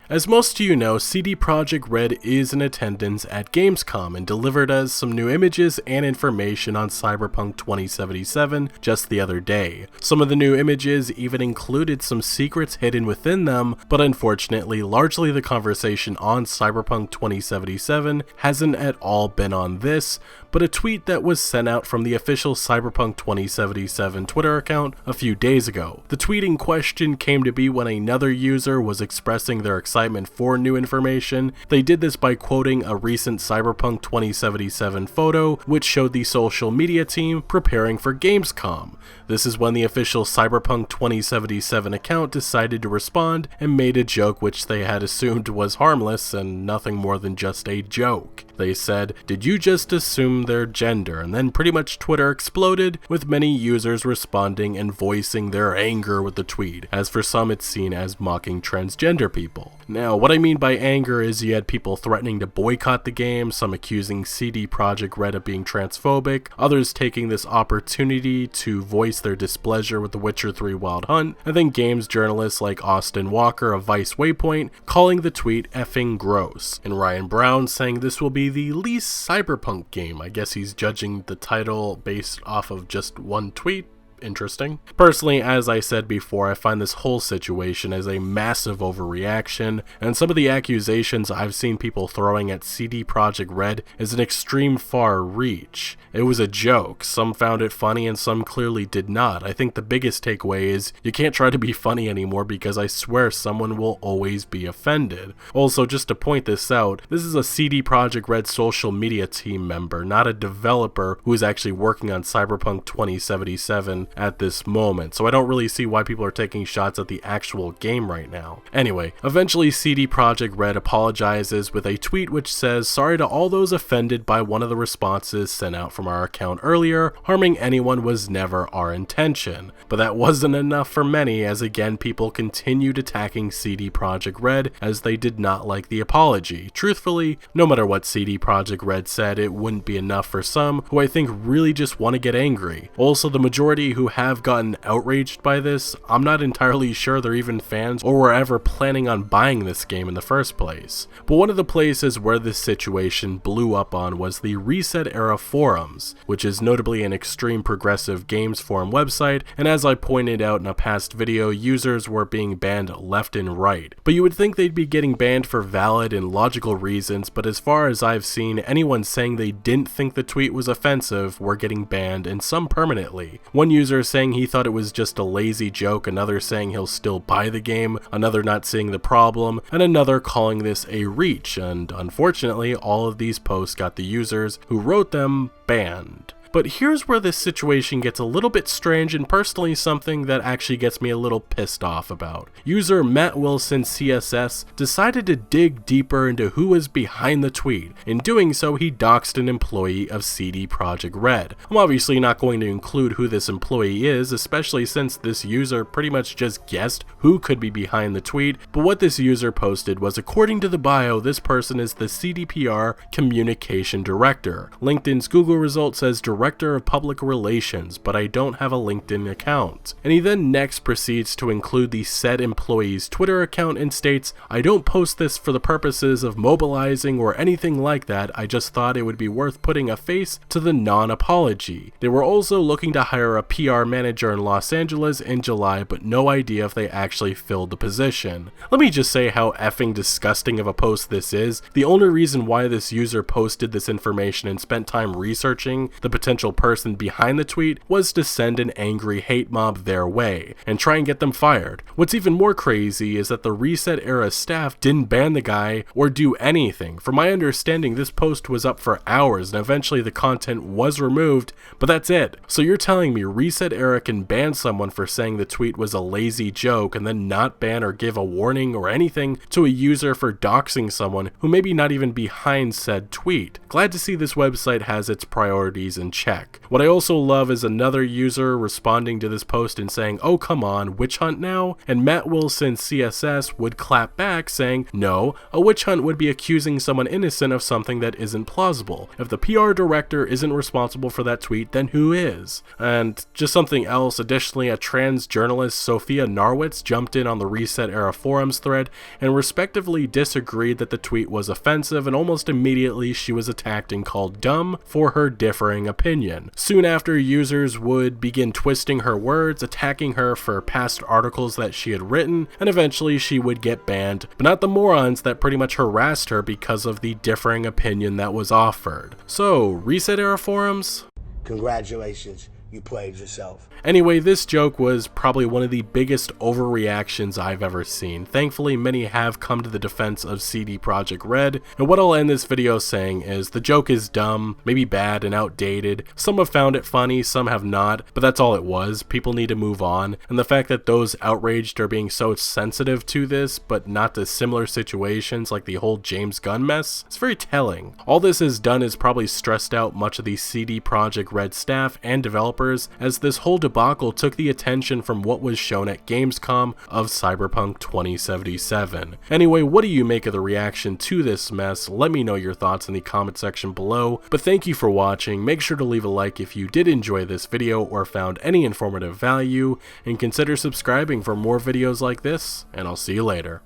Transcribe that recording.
As most of you know, CD Projekt Red is in attendance at Gamescom and delivered us some new images and information on Cyberpunk 2077 just the other day. Some of the new images even included some secrets hidden within them, but unfortunately, largely the conversation on Cyberpunk 2077 hasn't at all been on this, but a tweet that was sent out from the official Cyberpunk 2077 Twitter account a few days ago. The tweet in question came to be when another user was expressing their excitement for new information. They did this by quoting a recent Cyberpunk 2077 photo, which showed the social media team preparing for Gamescom. This is when the official Cyberpunk 2077 account decided to respond and made a joke which they had assumed was harmless and nothing more than just a joke. They said, "Did you just assume their gender?" And then pretty much Twitter exploded, with many users responding and voicing their anger with the tweet, as for some it's seen as mocking transgender people. Now, what I mean by anger is you had people threatening to boycott the game, some accusing CD Projekt Red of being transphobic, others taking this opportunity to voice their displeasure with The Witcher 3 Wild Hunt, and then games journalists like Austin Walker of Vice Waypoint calling the tweet effing gross, and Ryan Brown saying this will be the least Cyberpunk game. I guess he's judging the title based off of just one tweet. Interesting. Personally, as I said before, I find this whole situation as a massive overreaction, and some of the accusations I've seen people throwing at CD Projekt Red is an extreme far reach. It was a joke. Some found it funny and some clearly did not. I think the biggest takeaway is you can't try to be funny anymore because I swear someone will always be offended. Also, just to point this out, this is a CD Projekt Red social media team member, not a developer who is actually working on Cyberpunk 2077 at this moment, so I don't really see why people are taking shots at the actual game right now. Anyway, eventually CD Projekt Red apologizes with a tweet which says, "Sorry to all those offended by one of the responses sent out from our account earlier. Harming anyone was never our intention." But that wasn't enough for many, as again people continued attacking CD Projekt Red as they did not like the apology. Truthfully, no matter what CD Projekt Red said, it wouldn't be enough for some who I think really just want to get angry. Also, the majority who have gotten outraged by this, I'm not entirely sure they're even fans or were ever planning on buying this game in the first place. But one of the places where this situation blew up on was the Reset Era forums, which is notably an extreme progressive games forum website, and as I pointed out in a past video, users were being banned left and right. But you would think they'd be getting banned for valid and logical reasons, but as far as I've seen, anyone saying they didn't think the tweet was offensive were getting banned, and some permanently. One user saying he thought it was just a lazy joke, another saying he'll still buy the game, another not seeing the problem, and another calling this a reach, and unfortunately all of these posts got the users who wrote them banned. But here's where this situation gets a little bit strange and personally something that actually gets me a little pissed off about. User Matt Wilson CSS decided to dig deeper into who was behind the tweet. In doing so, he doxed an employee of CD Projekt Red. I'm obviously not going to include who this employee is, especially since this user pretty much just guessed who could be behind the tweet, but what this user posted was, according to the bio, this person is the CDPR Communication Director. LinkedIn's Google result says Director of Public Relations, but I don't have a LinkedIn account. And he then next proceeds to include the said employee's Twitter account and states, "I don't post this for the purposes of mobilizing or anything like that, I just thought it would be worth putting a face to the non-apology. They were also looking to hire a PR manager in Los Angeles in July, but no idea if they actually filled the position." Let me just say how effing disgusting of a post this is. The only reason why this user posted this information and spent time researching the potential person behind the tweet was to send an angry hate mob their way and try and get them fired. What's even more crazy is that the Reset Era staff didn't ban the guy or do anything. From my understanding, this post was up for hours and eventually the content was removed, but that's it. So you're telling me Reset Era can ban someone for saying the tweet was a lazy joke and then not ban or give a warning or anything to a user for doxing someone who maybe not even behind said tweet? Glad to see this website has its priorities in check. What I also love is another user responding to this post and saying, "Oh come on, witch hunt now?" And Matt Wilson CSS would clap back saying, "No, a witch hunt would be accusing someone innocent of something that isn't plausible. If the PR director isn't responsible for that tweet, then who is?" And just something else, additionally, a trans journalist, Sophia Narwitz, jumped in on the Reset Era forums thread and respectively disagreed that the tweet was offensive, and almost immediately she was attacked and called dumb for her differing opinion. Soon after, users would begin twisting her words, attacking her for past articles that she had written, and eventually she would get banned, but not the morons that pretty much harassed her because of the differing opinion that was offered. So, Reset Era forums? Congratulations, you played yourself. Anyway, this joke was probably one of the biggest overreactions I've ever seen. Thankfully, many have come to the defense of CD Projekt Red, and what I'll end this video saying is the joke is dumb, maybe bad and outdated. Some have found it funny, some have not, but that's all it was. People need to move on, and the fact that those outraged are being so sensitive to this, but not to similar situations like the whole James Gunn mess, it's very telling. All this has done is probably stressed out much of the CD Projekt Red staff and developers, as this whole debacle took the attention from what was shown at Gamescom of Cyberpunk 2077. Anyway, what do you make of the reaction to this mess? Let me know your thoughts in the comment section below, but thank you for watching. Make sure to leave a like if you did enjoy this video or found any informative value, and consider subscribing for more videos like this, and I'll see you later.